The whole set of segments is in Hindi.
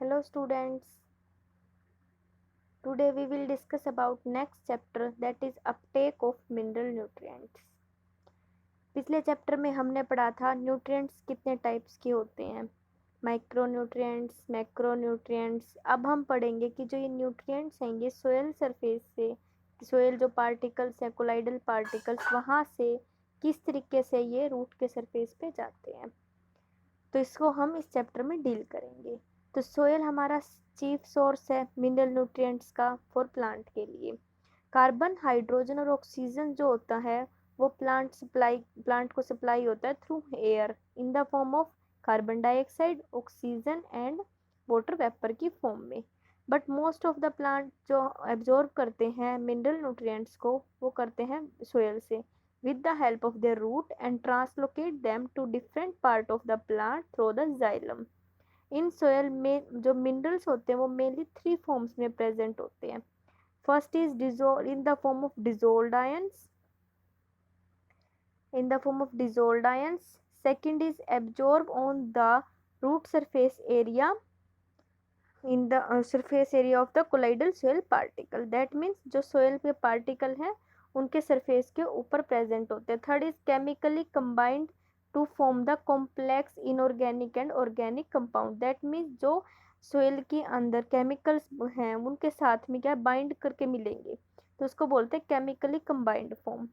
Hello students, today we will discuss about next chapter that is uptake of mineral nutrients. पिछले चैप्टर में हमने पढ़ा था न्यूट्रिएंट्स कितने टाइप्स के होते हैं, माइक्रो न्यूट्रिएंट्स, मैक्रो न्यूट्रिएंट्स। अब हम पढ़ेंगे कि जो ये न्यूट्रिएंट्स हैं ये सोयल सरफेस से, सोयल जो पार्टिकल्स हैं कोलाइडल पार्टिकल्स वहाँ से किस तरीके से ये रूट के सरफेस पे जाते हैं, तो इसको हम इस चैप्टर में डील करेंगे। तो सोयल हमारा चीफ सोर्स है मिनरल न्यूट्रिएंट्स का फॉर प्लांट के लिए। कार्बन, हाइड्रोजन और ऑक्सीजन जो होता है वो प्लांट को सप्लाई होता है through air in the form of carbon dioxide, oxygen and water vapour की फॉर्म में। But most of the plant जो एब्जॉर्ब करते हैं मिनरल न्यूट्रिएंट्स को वो करते हैं सोयल से with the help of their root and translocate them to different part of the plant through the xylem. इन सोयल में जो मिनरल्स होते हैं वो मेनली थ्री फॉर्म्स में प्रेजेंट होते हैं। First is dissolve in the form of dissolved ions, second is absorb on the root surface area in the surface area of the colloidal soil particle, that means जो soil के particle हैं उनके surface के ऊपर present होते हैं। Third is chemically combined to form the complex inorganic and organic compound, that means जो soil के अंदर chemicals हैं उनके साथ में क्या bind करके मिलेंगे तो उसको बोलते हैं chemically combined form।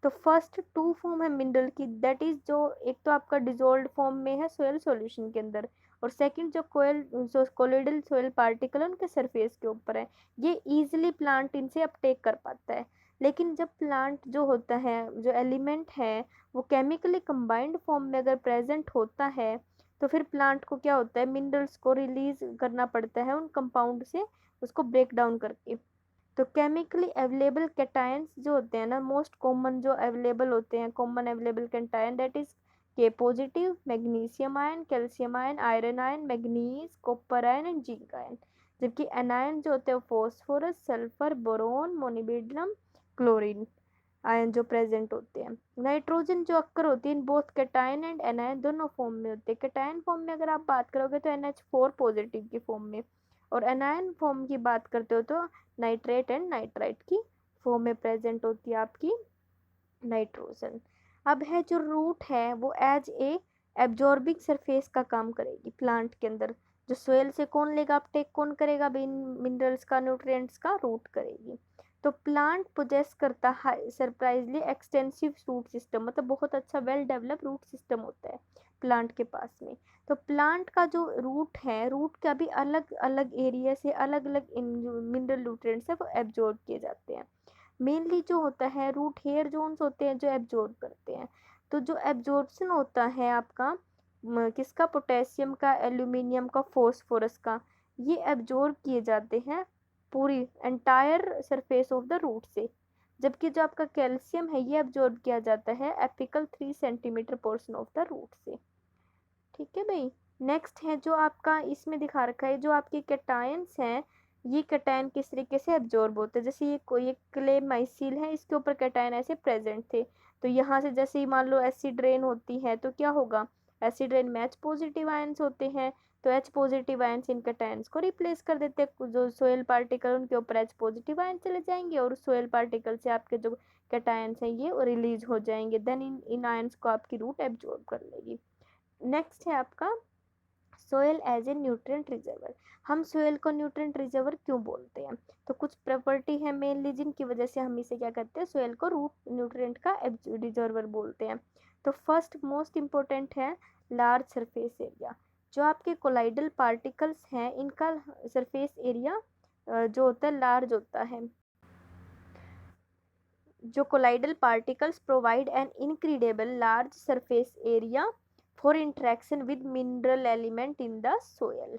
तो फर्स्ट टू फॉर्म है मिनरल की, दैट इज जो एक तो आपका डिजोल्व फॉर्म में है सोयल सॉल्यूशन के अंदर, और सेकंड जो कोलोइडल सोयल पार्टिकल उनके सरफेस के ऊपर है, ये इजीली प्लांट इनसे अपटेक कर पाता है। लेकिन जब प्लांट जो होता है जो एलिमेंट है वो केमिकली कंबाइंड फॉर्म में अगर प्रेजेंट होता है तो फिर प्लांट को क्या होता है मिनरल्स को रिलीज करना पड़ता है उन कंपाउंड से, उसको ब्रेक डाउन करके। तो केमिकली अवेलेबल कैटायंस जो होते हैं ना, मोस्ट कॉमन जो अवेलेबल होते हैं common available cation that is K positive, magnesium ion, calcium ion, iron ion, manganese, copper ion and zinc ion. जबकि एनायन जो होते हैं phosphorus, sulphur, boron, molybdenum, chlorine ion जो प्रेजेंट होते हैं। नाइट्रोजन जो अक्कर होती है in both cation and anion दोनों फॉर्म में होते हैं। कैटायन फॉर्म में अगर आप बात करोगे तो NH4 पॉजिटिव की फॉर्म में, और एनायन फॉर्म की बात करते हो तो नाइट्रेट एंड नाइट्राइट की फॉर्म में प्रेजेंट होती है आपकी नाइट्रोजन। अब है जो रूट है वो एज ए एब्जॉर्बिंग सरफेस का काम करेगी प्लांट के अंदर। जो सोयल से कौन लेगा अपटेक, कौन करेगा मिनरल्स का, न्यूट्रिएंट्स का, रूट करेगी। तो प्लांट पोजेस करता है सरप्राइजली एक्सटेंसिव रूट सिस्टम, मतलब बहुत अच्छा वेल डेवलप रूट सिस्टम होता है प्लांट के पास में। तो प्लांट का जो रूट है, रूट का भी अलग अलग एरिया से अलग अलग मिनरल न्यूट्रिएंट्स है वो एब्जॉर्ब किए जाते हैं। मेनली जो होता है रूट हेयर जोन्स होते हैं जो एब्जॉर्ब करते हैं। तो जो एब्जॉर्प्शन होता है आपका किसका, पोटेशियम का, एल्यूमिनियम का, फॉस्फोरस का, ये एब्जॉर्ब किए जाते हैं पूरी entire surface of the root से। जबकि जो आपका कैल्शियम है ये एब्जॉर्ब किया जाता है apical 3 centimetre portion of the root से। ठीक है भाई। नेक्स्ट है जो आपका इसमें दिखा रखा है जो आपके कैटायंस हैं, ये कैटायन किस तरीके से एब्जॉर्ब होते हैं। जैसे ये कोई एक क्ले माइसिल है, इसके ऊपर कैटायन ऐसे प्रेजेंट थे, तो यहाँ से जैसे ही मान लो एसिड रेन होती है तो क्या होगा, एसिड रेन में H पॉजिटिव आयंस होते हैं, तो H positive ions in cations को रिप्लेस कर देते हैं। जो सोयल पार्टिकल उनके ऊपर H पॉजिटिव आयन चले जाएंगे और सोयल पार्टिकल से आपके जो कैटायंस हैं ये रिलीज हो जाएंगे, देन इन आयंस को आपकी रूट एब्जॉर्ब कर लेगी। नेक्स्ट है आपका soil as a nutrient reservoir. हम सोयल को न्यूट्रिएंट रिजर्वर क्यों बोलते हैं, तो कुछ प्रॉपर्टी है मेनली जिनकी वजह से हम इसे क्या करते हैं सोयल को रूट न्यूट्रिएंट का रिजर्वर बोलते हैं। तो फर्स्ट मोस्ट इम्पोर्टेंट है लार्ज सरफेस एरिया। जो आपके कोलाइडल पार्टिकल्स हैं इनका सरफेस एरिया जो होता है लार्ज होता है। जो colloidal particles provide an incredible large surface area for interaction with mineral element in the soil.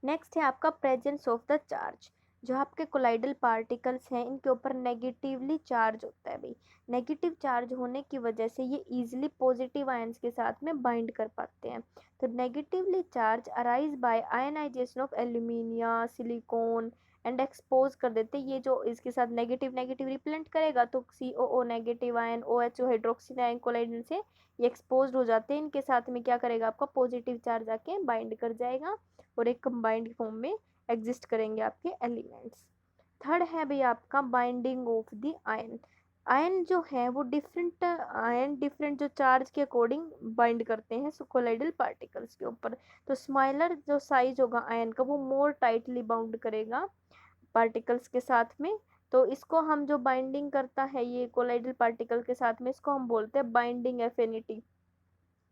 Next है आपका प्रेजेंस ऑफ द चार्ज। जो आपके कोलाइडल पार्टिकल्स हैं इनके ऊपर नेगेटिवली चार्ज होता है भाई। नेगेटिव चार्ज होने की वजह से ये इजीली पॉजिटिव आयंस के साथ में बाइंड कर पाते हैं। तो negatively charge arise by ionisation of alumina, silicon and expose कर देते हैं। ये जो इसके साथ नेगेटिव नेगेटिव रिपेलेंट करेगा तो COO negative ion, OHO hydroxyl ion colloidal से ये एक्सपोज हो जाते हैं। इनके साथ में क्या करेगा, आपका पॉजिटिव चार्ज आके बाइंड कर जाएगा और एक कंबाइंड फॉर्म में एग्जिस्ट करेंगे आपके एलिमेंट्स। थर्ड है भाई आपका binding of the ion. Ion जो है वो डिफरेंट आयन डिफरेंट जो चार्ज के अकॉर्डिंग बाइंड करते हैं कोलाइडल पार्टिकल्स के ऊपर। तो स्मॉलर जो साइज होगा आयन का वो मोर टाइटली बाउंड करेगा पार्टिकल्स के साथ में। तो इसको हम जो बाइंडिंग करता है ये कोलाइडल पार्टिकल के साथ में, इसको हम बोलते हैं binding affinity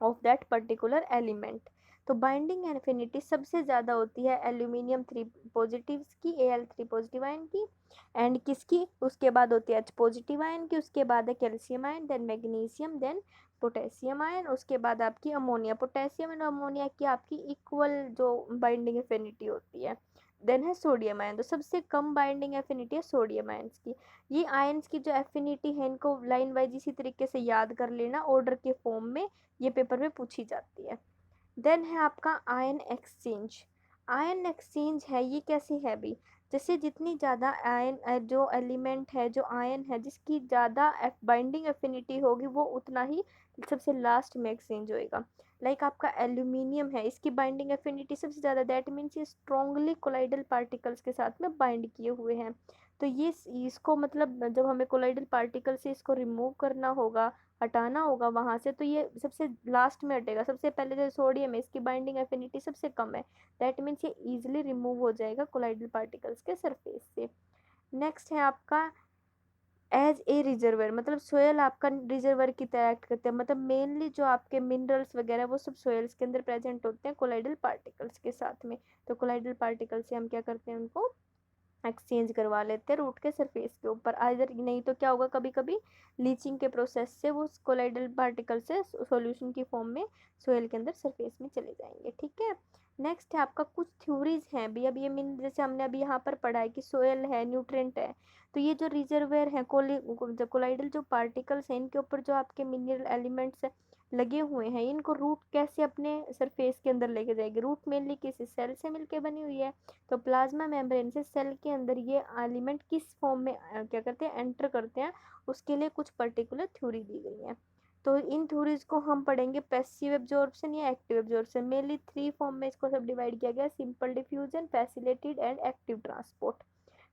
of that particular element. तो बाइंडिंग एफिनिटी सबसे ज़्यादा होती है एल्यूमिनियम 3 पॉजिटिव की, Al3 पॉजिटिव आयन की, एंड किसकी, उसके बाद होती है H पॉजिटिव आयन की, उसके बाद है calcium ion, then magnesium, then potassium ion, उसके बाद आपकी अमोनिया। पोटेशियम एंड अमोनिया की आपकी इक्वल जो बाइंडिंग एफिनिटी होती है। देन है सोडियम आयन, तो सबसे कम बाइंडिंग एफिनिटी है सोडियम आयन्स की। ये आयन्स की जो एफिनिटी है इनको लाइन वाइज इसी तरीके से याद कर लेना, ऑर्डर के फॉर्म में ये पेपर में पूछी जाती है। देन है आपका आयन एक्सचेंज। आयन एक्सचेंज है ये कैसे है भी, जैसे जितनी ज़्यादा आयन जो एलिमेंट है जो आयन है जिसकी ज़्यादा बाइंडिंग एफिनिटी होगी वो उतना ही सबसे लास्ट में एक्सचेंज होएगा। लाइक आपका एल्यूमिनियम है, इसकी बाइंडिंग एफिनिटी सबसे ज़्यादा, दैट मीन्स ये स्ट्रॉन्गली कोलाइडल पार्टिकल्स के साथ में बाइंड किए हुए हैं। तो ये इसको मतलब जब हमें कोलाइडल पार्टिकल से इसको रिमूव करना होगा, हटाना होगा वहाँ से, तो ये सबसे लास्ट में हटेगा। सबसे पहले जो सोडियम है इसकी बाइंडिंग एफिनिटी सबसे कम है, दैट मीन्स ये इजीली रिमूव हो जाएगा कोलाइडल पार्टिकल्स के सरफेस से। नेक्स्ट है आपका एज ए रिजर्वर, मतलब सोयल आपका रिजर्वर की तरह एक्ट करते हैं। मतलब मेनली जो आपके मिनरल्स वगैरह वो सब सोयल्स के अंदर प्रेजेंट होते हैं कोलाइडल पार्टिकल्स के साथ में। तो कोलाइडल पार्टिकल से हम क्या करते हैं, उनको एक्सचेंज करवा लेते हैं रूट के सरफेस के ऊपर। अदर नहीं तो क्या होगा, कभी कभी लीचिंग के प्रोसेस से वो कोलाइडल पार्टिकल से सॉल्यूशन की फॉर्म में सोयल के अंदर सरफेस में चले जाएंगे। ठीक है। नेक्स्ट है आपका कुछ थ्योरीज हैं भी। अब ये मीन जैसे हमने अभी यहाँ पर पढ़ा है कि सोयल है, न्यूट्रेंट है, तो ये जो रिजर्वेयर है कोलाइडल जो पार्टिकल्स हैं इनके ऊपर जो आपके मिनरल एलिमेंट्स लगे हुए हैं इनको रूट कैसे अपने सरफेस के अंदर लेके जाएगी। रूट मेनली किसी सेल से मिलके बनी हुई है, तो प्लाज्मा मेम्ब्रेन से सेल के अंदर ये एलिमेंट किस फॉर्म में क्या करते हैं, एंटर करते हैं, उसके लिए कुछ पर्टिकुलर थ्योरी दी गई है। तो इन थ्योरीज को हम पढ़ेंगे पैसिव एब्जॉर्प्शन या एक्टिव एब्जॉर्प्शन। मेनली 3 फॉर्म में इसको सब डिवाइड किया गया, simple diffusion, facilitated and active transport.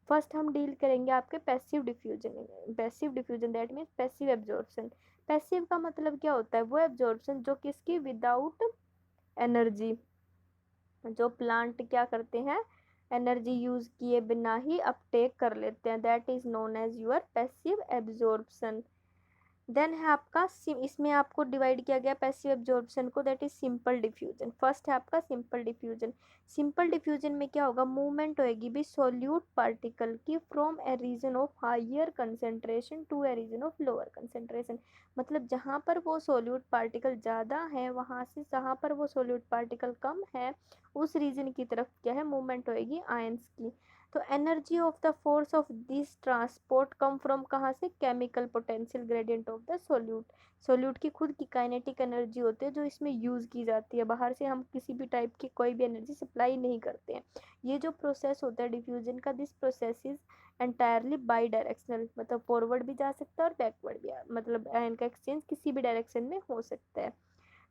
First हम डील करेंगे आपके passive diffusion. Passive diffusion that means passive absorption. Passive का मतलब क्या होता है, वो एब्जॉर्प्शन जो किसकी, विदाउट एनर्जी, जो प्लांट क्या करते हैं, एनर्जी यूज किए बिना ही अपटेक कर लेते हैं, that is known as your passive absorption. Then है आपका इसमें आपको डिवाइड किया गया पैसिव एब्जॉर्प्शन को, that is simple diffusion. First है आपका सिंपल डिफ्यूजन। सिंपल डिफ्यूजन में क्या होगा, मूवमेंट होएगी भी सोल्यूट पार्टिकल की from a region of higher concentration to a region of lower concentration. मतलब जहाँ पर वो सोल्यूट पार्टिकल ज़्यादा है वहाँ से जहाँ पर वो सोल्यूट पार्टिकल कम है उस रीजन की तरफ क्या है, मूवमेंट होएगी आयंस की। तो energy of the force of this transport come from कहाँ से, chemical potential gradient of the solute. Solute की खुद की काइनेटिक एनर्जी होती है जो इसमें यूज़ की जाती है, बाहर से हम किसी भी टाइप की कोई भी एनर्जी सप्लाई नहीं करते हैं। ये जो प्रोसेस होता है डिफ्यूजन का, this process is entirely by directional, मतलब फॉरवर्ड भी जा सकता है और बैकवर्ड भी, मतलब आयन का एक्सचेंज किसी भी डायरेक्शन में हो सकता है।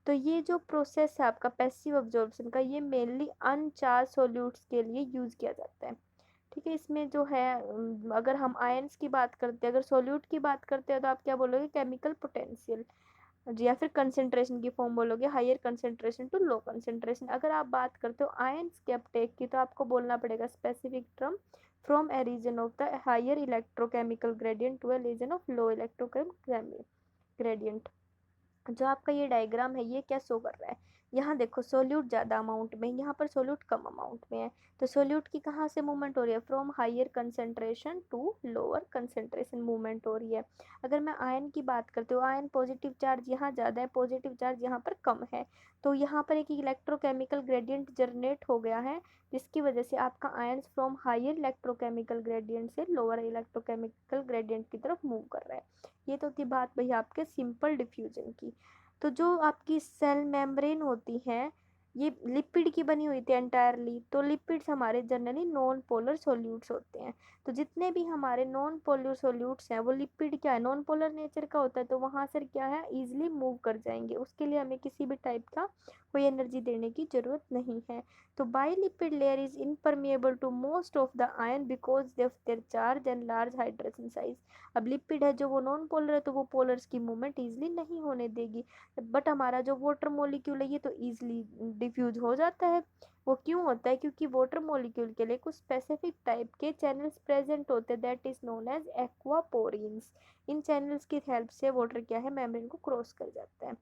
तो ये जो प्रोसेस है आपका पैसिव अब्जॉर्प्शन का, ये मेनली अनचार्ज सोल्यूट्स के लिए यूज़ किया जाता है। ठीक है। इसमें जो है अगर हम आयंस की बात करते हैं, अगर सोल्यूट की बात करते हैं तो आप क्या बोलोगे, केमिकल पोटेंशियल, या फिर कंसेंट्रेशन की फॉर्म बोलोगे, higher concentration to low concentration. अगर आप बात करते हो आयंस के अपटेक की तो आपको बोलना पड़ेगा specific term, from a region of the higher electrochemical gradient to a region of low electrochemical gradient. जो आपका ये डायग्राम है ये क्या शो कर रहा है, यहाँ देखो सोल्यूट ज़्यादा अमाउंट में, यहाँ पर सोल्यूट कम अमाउंट में है। तो सोल्यूट की कहाँ से मूवमेंट हो रही है, from higher concentration to lower concentration movement हो रही है। अगर मैं आयन की बात करती हूँ, आयन पॉजिटिव चार्ज यहाँ ज़्यादा है, पॉजिटिव चार्ज यहाँ पर कम है, तो यहाँ पर एक इलेक्ट्रोकेमिकल ग्रेडियंट जनरेट हो गया है जिसकी वजह से आपका ions from higher electrochemical gradient से लोअर इलेक्ट्रोकेमिकल ग्रेडियंट की तरफ मूव कर रहा है। ये तो थी बात भैया आपके सिंपल डिफ्यूजन की। तो जो आपकी सेल मेम्ब्रेन होती है, ये लिपिड की बनी हुई थी एंटायरली। तो लिपिड्स हमारे जनरली नॉन पोलर सोल्यूट्स होते हैं। तो जितने भी हमारे नॉन पोलर सोल्यूट्स हैं वो लिपिड क्या है, नॉन पोलर नेचर का होता है। तो वहाँ से क्या है, ईजिली मूव कर जाएंगे, उसके लिए हमें किसी भी टाइप का कोई एनर्जी देने की जरूरत नहीं है। तो bilipid layer is impermeable to most of the ion because of their charge and large hydrogen size. अब लिपिड है जो वो नॉन पोलर है, तो वो पोलर्स की मूवमेंट ईजिली नहीं होने देगी। बट हमारा जो वाटर मोलिक्यूल है ये तो ईजिली डिफ्यूज हो जाता है। वो क्यों होता है, क्योंकि वाटर मोलिक्यूल के लिए कुछ स्पेसिफिक टाइप के चैनल्स प्रेजेंट होते हैं, that is known as aquaporins. इन चैनल्स की हेल्प से वाटर क्या है, मेम्ब्रेन को क्रॉस कर जाता है।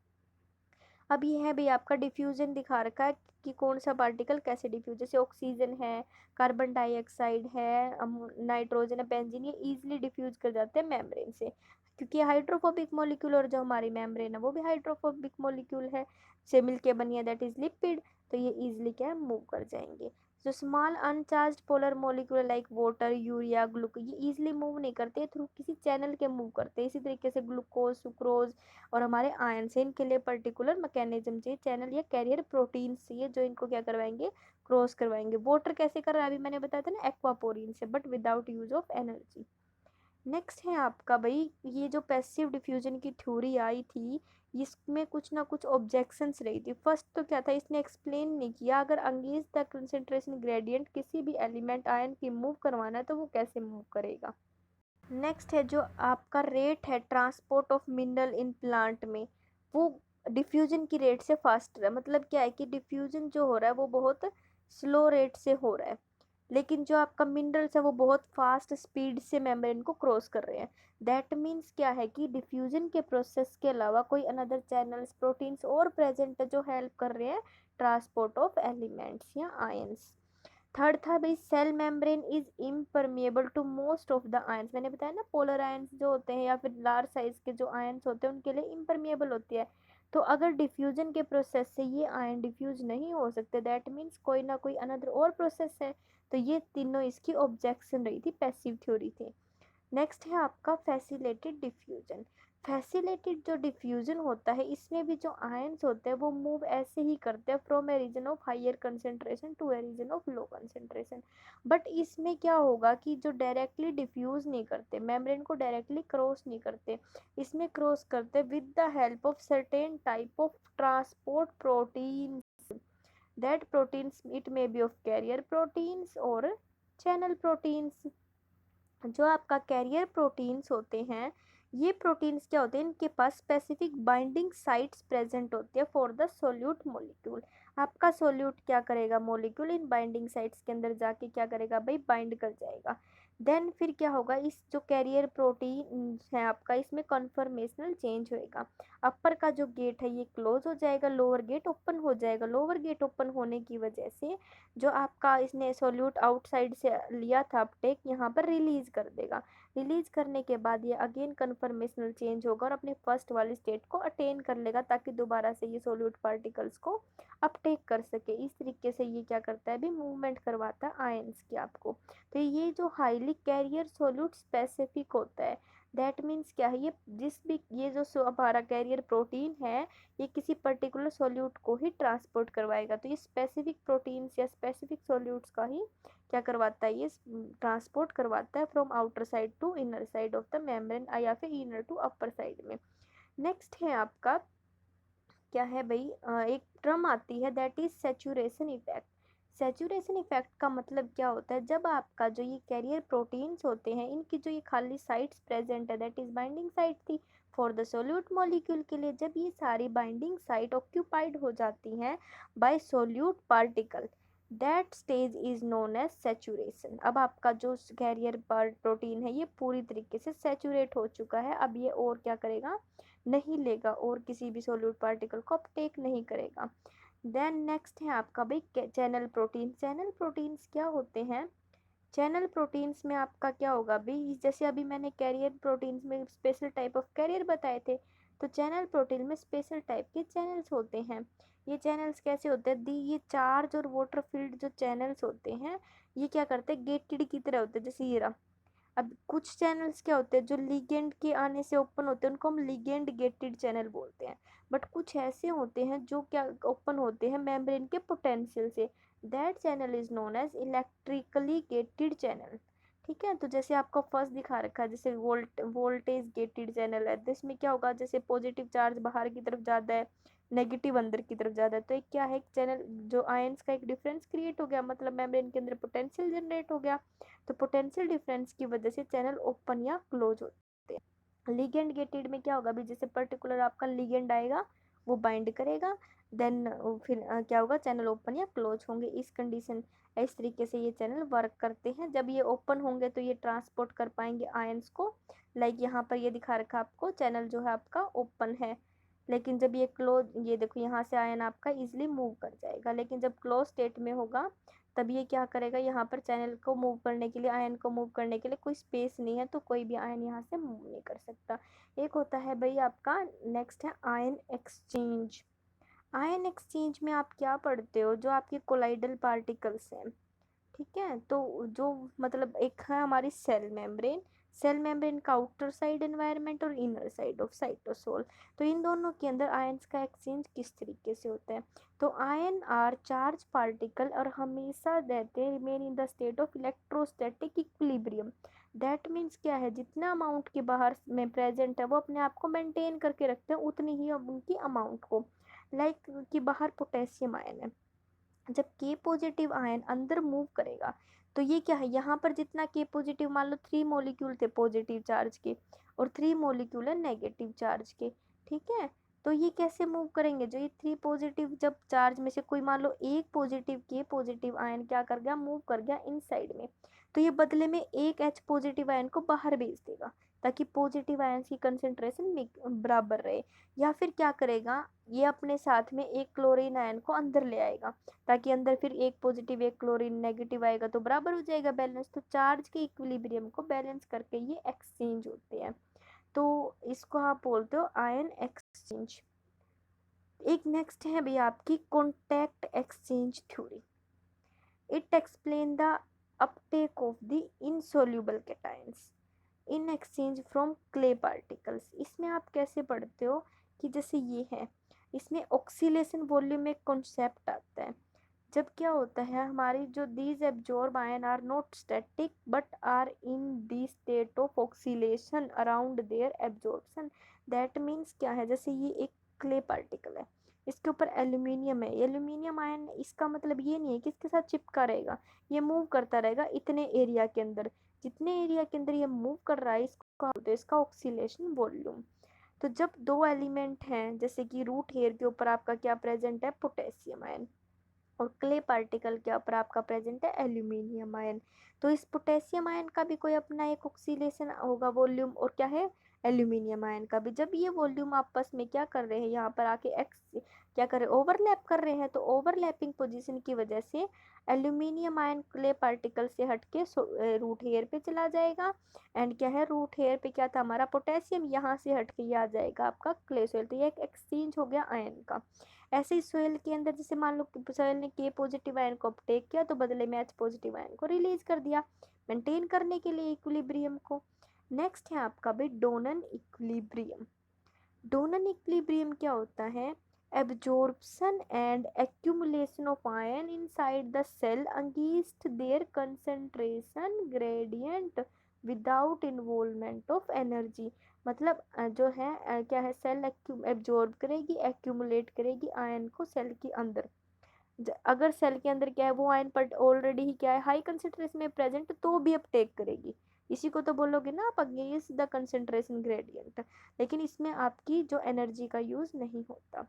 अब ये है भाई आपका डिफ्यूजन दिखा रखा है कि कौन सा पार्टिकल कैसे डिफ्यूज, जैसे ऑक्सीजन है, कार्बन डाइऑक्साइड है, नाइट्रोजन है, बेंजीन, ये इजीली डिफ्यूज कर जाते हैं मेम्ब्रेन से, क्योंकि हाइड्रोफोबिक मॉलिक्यूल और जो हमारी मेम्ब्रेन है वो भी हाइड्रोफोबिक मॉलिक्यूल है, से मिलके बनी है, दैट इज लिपिड। तो ये इजीली क्या है, मूव कर जाएंगे। जो small अनचार्ज polar molecule like water, urea, glucose, ये इजीली मूव नहीं करते, थ्रू किसी चैनल के मूव करते हैं। इसी तरीके से ग्लूकोज, सुक्रोज और हमारे आयन से, इनके लिए पर्टिकुलर मैकेनिज्म चाहिए, चैनल या कैरियर प्रोटीन चाहिए, जो इनको क्या करवाएंगे, क्रॉस करवाएंगे। वाटर कैसे कर रहा है, अभी मैंने बताया था ना, एक्वापोरिन से, but without use of energy. Next है आपका भाई, ये जो पैसिव डिफ्यूजन की थ्योरी आई थी, इसमें कुछ ना कुछ ऑब्जेक्शंस रही थी। फर्स्ट तो क्या था, इसने एक्सप्लेन नहीं किया अगर अंगेज द कंसेंट्रेशन ग्रेडियंट किसी भी एलिमेंट आयन की मूव करवाना है तो वो कैसे मूव करेगा। नेक्स्ट है जो आपका रेट है transport of mineral in plant में, वो डिफ्यूजन की रेट से फास्टर है। मतलब क्या है कि डिफ्यूजन जो हो रहा है वो बहुत स्लो रेट से हो रहा है, लेकिन जो आपका मिनरल्स है वो बहुत फास्ट स्पीड से मेम्ब्रेन को क्रॉस कर रहे हैं। दैट मीन्स क्या है कि डिफ्यूजन के प्रोसेस के अलावा कोई अनदर चैनल्स, प्रोटीन्स और प्रेजेंट है जो हेल्प कर रहे हैं ट्रांसपोर्ट ऑफ एलिमेंट्स या आयंस। थर्ड था भाई, cell membrane is impermeable to most of the ions. मैंने बताया ना, पोलर आयंस जो होते हैं या फिर लार्ज साइज के जो आयंस होते हैं उनके लिए इम्परमिएबल होती है। तो अगर डिफ्यूजन के प्रोसेस से ये आयन डिफ्यूज नहीं हो सकते, दैट मीन्स कोई ना कोई अनदर और प्रोसेस है। तो ये तीनों इसकी ऑब्जेक्शन रही थी, पैसिव थ्योरी थी। नेक्स्ट है आपका फैसिलेटेड डिफ्यूजन। फैसिलेटेड जो डिफ्यूजन होता है, इसमें भी जो आयंस होते हैं वो मूव ऐसे ही करते हैं from a region of higher concentration to a region of low concentration. But इसमें क्या होगा कि जो डायरेक्टली डिफ्यूज नहीं करते, मेम्ब्रेन को डायरेक्टली क्रॉस नहीं करते, इसमें क्रॉस करते with the help of certain type of transport protein. That proteins it may be of carrier proteins और चैनल प्रोटीन्स। जो आपका कैरियर प्रोटीन्स होते हैं, ये प्रोटीन्स क्या होते हैं, इनके पास स्पेसिफिक बाइंडिंग साइट्स प्रेजेंट होती है फॉर द सोल्यूट मॉलिक्यूल। आपका सोल्यूट क्या करेगा, मॉलिक्यूल इन बाइंडिंग साइट्स के अंदर जाके क्या करेगा भाई, बाइंड कर जाएगा। देन फिर क्या होगा, इस जो कैरियर प्रोटीन है आपका, इसमें कन्फर्मेशनल चेंज होएगा। अपर का जो गेट है ये क्लोज हो जाएगा, लोअर गेट ओपन हो जाएगा। लोअर गेट ओपन होने की वजह से जो आपका इसने सोल्यूट आउटसाइड से लिया था अपटेक, यहाँ पर रिलीज कर देगा। रिलीज करने के बाद ये अगेन कन्फर्मेशनल चेंज होगा और अपने फर्स्ट वाली स्टेट को अटेन कर लेगा, ताकि दोबारा से ये सोल्यूट पार्टिकल्स को अपटेक कर सके। इस तरीके से ये क्या करता है भी, मूवमेंट करवाता है आयंस की आपको। तो ये जो हाईली कैरियर सोल्यूट स्पेसिफिक होता है, दैट मीन्स क्या है, ये जिस भी ये जो हमारा कैरियर प्रोटीन है, ये किसी पर्टिकुलर सोल्यूट को ही ट्रांसपोर्ट करवाएगा। तो ये स्पेसिफिक प्रोटीन्स या स्पेसिफिक सोल्यूट्स का ही क्या करवाता है, ये ट्रांसपोर्ट करवाता है from outer side to inner side of the membrane, या फिर इनर टू अपर साइड में। नेक्स्ट है आपका क्या है भाई, एक टर्म आती है that is saturation effect. Saturation effect का मतलब क्या होता है, जब आपका जो ये कैरियर प्रोटीन्स होते हैं, इनकी जो ये खाली साइट्स प्रेजेंट है, दैट इज बाइंडिंग साइट थी फॉर द सोल्यूट मॉलिक्यूल के लिए, जब ये सारी बाइंडिंग साइट ऑक्यूपाइड हो जाती हैं by solute particle, that stage is known as saturation. अब आपका जो कैरियर प्रोटीन है ये पूरी तरीके से सेचुरेट हो चुका है, अब ये और क्या करेगा, नहीं लेगा और किसी भी सोल्यूट पार्टिकल को अपटेक नहीं करेगा। देन नेक्स्ट है आपका भाई चैनल प्रोटीन। चैनल प्रोटीन्स क्या होते हैं, चैनल प्रोटीन्स में आपका क्या होगा भाई, जैसे अभी मैंने कैरियर प्रोटीन्स में स्पेशल टाइप ऑफ कैरियर बताए थे, तो चैनल प्रोटीन में स्पेशल टाइप के चैनल्स होते हैं। ये चैनल्स कैसे होते हैं दी, ये चार्ज और वाटर फील्ड जो चैनल्स होते हैं, ये क्या करते हैं, गेटेड की तरह होते हैं, जैसे ये रहा। अब कुछ चैनल्स क्या होते हैं जो लिगेंड के आने से ओपन होते हैं, उनको हम लिगेंड गेटेड चैनल बोलते हैं। बट कुछ ऐसे होते हैं जो क्या ओपन होते हैं मेम्ब्रेन के पोटेंशियल से, that channel is known as electrically gated channel. ठीक है, तो जैसे आपको फर्स्ट दिखा रखा है जैसे वोल्टेज गेटेड चैनल है, तो इसमें क्या होगा, जैसे पॉजिटिव चार्ज बाहर की तरफ जाता है, नेगेटिव अंदर की तरफ जाता है, तो एक क्या है, चैनल जो आयंस का एक डिफरेंस क्रिएट हो गया, मतलब मेम्ब्रेन के अंदर पोटेंशियल जनरेट हो गया। तो पोटेंशियल डिफरेंस की वजह से चैनल ओपन या क्लोज होते हैं। लिगेंड गेटेड में क्या होगा, अभी जैसे पर्टिकुलर आपका लिगेंड आएगा, वो बाइंड करेगा, देन फिर क्या होगा, चैनल ओपन या क्लोज होंगे। इस कंडीशन, इस तरीके से ये चैनल वर्क करते हैं। जब ये ओपन होंगे तो ये ट्रांसपोर्ट कर पाएंगे आयंस को, लाइक यहाँ पर ये दिखा रखा आपको, चैनल जो है आपका ओपन है, लेकिन जब ये क्लोज, ये देखो यहाँ से आयन आपका इजिली मूव कर जाएगा, लेकिन जब क्लोज स्टेट में होगा तब ये क्या करेगा, यहाँ पर चैनल को मूव करने के लिए, आयन को मूव करने के लिए कोई स्पेस नहीं है, तो कोई भी आयन यहाँ से मूव नहीं कर सकता। एक होता है भाई आपका, नेक्स्ट है आयन एक्सचेंज। आयन एक्सचेंज में आप क्या पढ़ते हो, जो आपके कोलाइडल पार्टिकल्स हैं, ठीक है, तो जो मतलब एक है हमारी सेल मेम्ब्रेन, सेल मेम्ब्रेन का आउटर साइड एनवायरनमेंट और इनर साइड ऑफ साइटोसोल, तो इन दोनों के अंदर आयंस का एक्सचेंज किस तरीके से होता है। तो आयन आर चार्ज पार्टिकल और हमेशा रहते हैं, remain in the state of electrostatic equilibrium. That means क्या है, जितना अमाउंट के बाहर में प्रेजेंट है वो अपने आप को मेंटेन करके रखते हैं उतनी ही उनकी अमाउंट को, लाइक कि बाहर पोटेशियम आयन है, जब के पॉजिटिव आयन अंदर मूव करेगा तो ये क्या है, यहाँ पर जितना के पॉजिटिव, मान लो 3 मॉलिक्यूल थे पॉजिटिव चार्ज के और 3 मॉलिक्यूल है नेगेटिव चार्ज के, ठीक है, तो ये कैसे मूव करेंगे, जो ये 3 पॉजिटिव जब चार्ज में से कोई मान लो एक पॉजिटिव के पॉजिटिव आयन क्या कर गया, मूव कर गया इन साइड में, तो ये बदले में एक H पॉजिटिव आयन को बाहर भेज देगा ताकि पॉजिटिव आयन की कंसेंट्रेशन बराबर रहे। या फिर क्या करेगा, ये अपने साथ में एक क्लोरीन आयन को अंदर ले आएगा ताकि अंदर फिर एक पॉजिटिव एक क्लोरीन नेगेटिव आएगा तो बराबर हो जाएगा बैलेंस, तो चार्ज के इक्विलिब्रियम को बैलेंस करके ये एक्सचेंज होते हैं, तो इसको आप बोलते हो आयन एक्सचेंज। एक नेक्स्ट है भी आपकी contact exchange theory. It explain the Uptake of the insoluble cations in exchange from clay particles. इसमें आप कैसे पढ़ते हो कि जैसे ये है, इसमें ऑक्सीलेशन वॉल्यूम में कॉन्सेप्ट आता है, जब क्या होता है हमारी जो these absorb ion are not static but are in the state of oscillation around their absorption. That means क्या है, जैसे ये एक क्ले पार्टिकल है, इसके ऊपर एल्यूमिनियम है, एल्यूमिनियम आयन, इसका मतलब ये नहीं है कि इसके साथ चिपका रहेगा, ये मूव करता रहेगा इतने एरिया के अंदर, जितने एरिया के अंदर ये मूव कर रहा है इसको बोलते हैं इसका ऑक्सीलेशन वॉल्यूम। तो जब दो एलिमेंट हैं, जैसे कि रूट हेयर के ऊपर आपका क्या प्रेजेंट है, पोटेशियम आयन, और क्ले पार्टिकल के ऊपर आपका प्रेजेंट है एल्यूमिनियम आयन, तो इस पोटेशियम आयन का भी कोई अपना एक ऑक्सीलेशन होगा वॉल्यूम, और क्या है, एल्यूमिनियम आयन का भी। जब ये वॉल्यूम आपस में क्या कर रहे हैं, यहाँ पर आके एक्स क्या कर रहे हैं, ओवरलैप कर रहे हैं, तो ओवरलैपिंग पोजीशन की वजह से एल्यूमिनियम आयन क्ले पार्टिकल से हट के रूट हेयर पे चला जाएगा, एंड क्या है, रूट हेयर पे क्या था हमारा पोटेशियम, यहाँ से हट के ये आ जाएगा आपका क्ले सोइल, तो ये एक एक्सचेंज हो गया आयन का। ऐसे ही सोयल के अंदर जैसे मान लो सोयल ने के पॉजिटिव आयन को अपटेक किया तो बदले में एच पॉजिटिव आयन को रिलीज कर दिया, मेंटेन करने के लिए इक्विलिब्रियम को। नेक्स्ट है आपका भाई डोनन इक्विलिब्रियम। डोनन इक्विलिब्रियम क्या होता है, absorption and accumulation of ion inside the cell against their concentration gradient without involvement of energy. मतलब जो है क्या है, सेल एब्जॉर्ब करेगी, एक्यूमुलेट करेगी आयन को सेल के अंदर, अगर सेल के अंदर क्या है वो आयन पर ऑलरेडी ही क्या है हाई कंसेंट्रेशन में प्रेजेंट, तो भी अपटेक करेगी, इसी को तो बोलोगे ना आप अगेंस्ट द कंसेंट्रेशन ग्रेडियंट, लेकिन इसमें आपकी जो एनर्जी का यूज नहीं होता।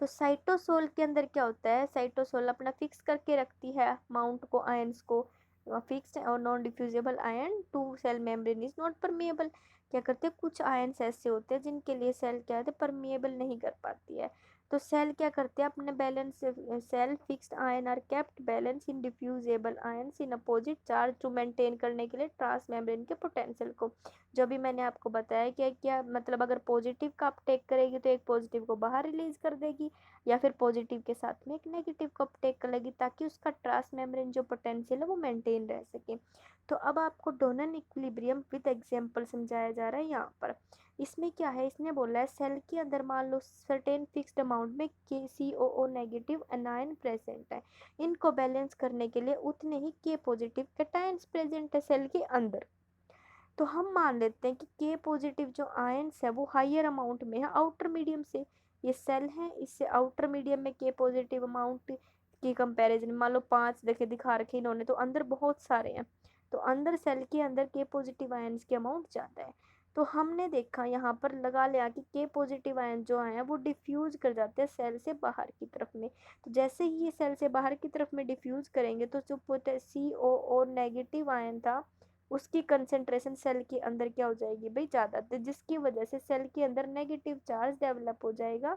तो साइटोसोल के अंदर क्या होता है, साइटोसोल अपना फिक्स करके रखती है अमाउंट को, आयंस को, फिक्स्ड और non diffusible ion to cell membrane is not permeable. क्या करते हैं, कुछ आयंस ऐसे होते हैं जिनके लिए सेल क्या है परमिएबल नहीं कर पाती है, तो सेल क्या करते हैं अपने balance, cell fixed ion are kept balance in diffusible ions in opposite charge to maintain करने के लिए ट्रांस मेम्ब्रेन के पोटेंशियल को। जो भी मैंने आपको बताया कि क्या मतलब अगर पॉजिटिव का अपटेक करेगी तो एक पॉजिटिव को बाहर रिलीज कर देगी, या फिर पॉजिटिव के साथ में एक नेगेटिव को अपटेक कर लेगी, ताकि उसका ट्रांस मेम्ब्रेन जो पोटेंशियल है वो मेंटेन रह सके। तो अब आपको डोनन इक्विलिब्रियम विद एग्जांपल समझाया जा रहा है यहाँ पर। इसमें क्या है, इसने बोला है सेल के अंदर मान लो सर्टेन फिक्स्ड अमाउंट में के COO नेगेटिव एनायन प्रेजेंट है, इनको बैलेंस करने के लिए उतने ही के पॉजिटिव कैटायंस प्रेजेंट है सेल के अंदर। तो हम मान लेते हैं कि के पॉजिटिव जो आयंस है वो हाइयर अमाउंट में है आउटर मीडियम से। ये सेल है, इससे आउटर मीडियम में के पॉजिटिव अमाउंट की कंपैरिजन मान लो 5 देखे दिखा रखे इन्होंने, तो अंदर बहुत सारे हैं, तो अंदर सेल के अंदर के पॉजिटिव आयंस की अमाउंट ज़्यादा है। तो हमने देखा यहाँ पर लगा लिया कि के पॉजिटिव आयन जो है वो डिफ्यूज कर जाते हैं सेल से बाहर की तरफ में। तो जैसे ही ये सेल से बाहर की तरफ में डिफ्यूज करेंगे तो जो COO नेगेटिव आयन था उसकी कंसेंट्रेशन सेल के अंदर क्या हो जाएगी भाई ज़्यादा, तो जिसकी वजह से सेल के अंदर नेगेटिव चार्ज डेवलप हो जाएगा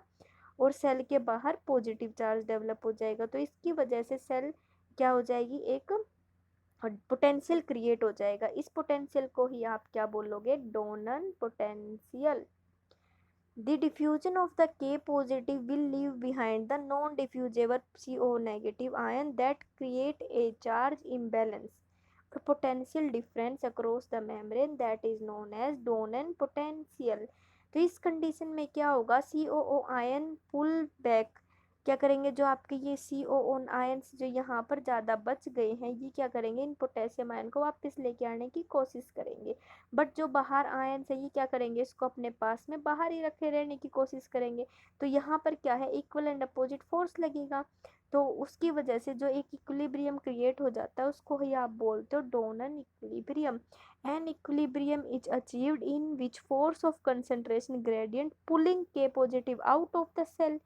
और सेल के बाहर पॉजिटिव चार्ज डेवलप हो जाएगा। तो इसकी वजह से सेल क्या हो जाएगी, एक पोटेंशियल क्रिएट हो जाएगा। इस पोटेंशियल को ही आप क्या बोलोगे, डोनन potential. The diffusion of the K positive will leave behind the non-diffusible CO negative ion that create a charge imbalance, the potential difference across the membrane that is known as Donan potential। तो इस कंडीशन में क्या होगा, COO आयन पुल बैक क्या करेंगे, जो आपके ये COO आयन्स जो यहाँ पर ज़्यादा बच गए हैं ये क्या करेंगे, इन पोटेशियम आयन को वापस लेके आने की कोशिश करेंगे। बट जो बाहर आयन है ये क्या करेंगे, इसको अपने पास में बाहर ही रखे रहने की कोशिश करेंगे। तो यहाँ पर क्या है, इक्वल एंड अपोजिट फोर्स लगेगा, तो उसकी वजह से जो एक इक्विलिब्रियम क्रिएट हो जाता है उसको ही आप बोलते हो Donnan equilibrium. An equilibrium is achieved in which force of concentration gradient pulling K positive out of the cell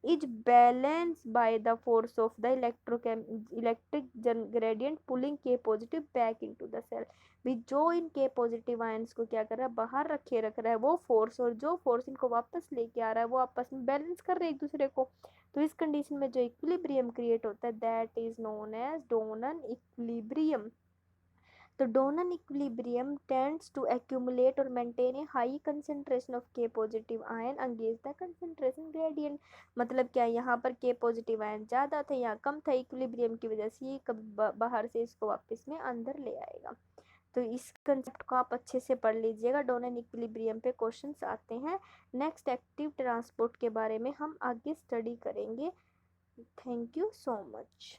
is balanced by the force of the electric gradient pulling K positive back into the cell। भी जो इन K पॉजिटिव आयंस को क्या कर रहा है, बाहर रख रहा है वो फोर्स, और जो फोर्स इनको वापस लेके आ रहा है वो आपस में बैलेंस कर रहे हैं एक दूसरे को। तो इस कंडीशन में जो इक्विलिब्रियम क्रिएट होता है that is known as Donnan equilibrium. तो Donnan equilibrium tends to accumulate और maintain a high concentration of K positive ion against the concentration gradient। मतलब क्या, यहाँ पर K पॉजिटिव आयन ज़्यादा था, यहाँ कम था, इक्विलिब्रियम की वजह से ये कभी बाहर से इसको वापस में अंदर ले आएगा। तो इस कंसेप्ट को आप अच्छे से पढ़ लीजिएगा, डोनन इक्विलिब्रियम पे क्वेश्चंस आते हैं। नेक्स्ट एक्टिव ट्रांसपोर्ट के बारे में हम आगे स्टडी करेंगे। Thank you so much.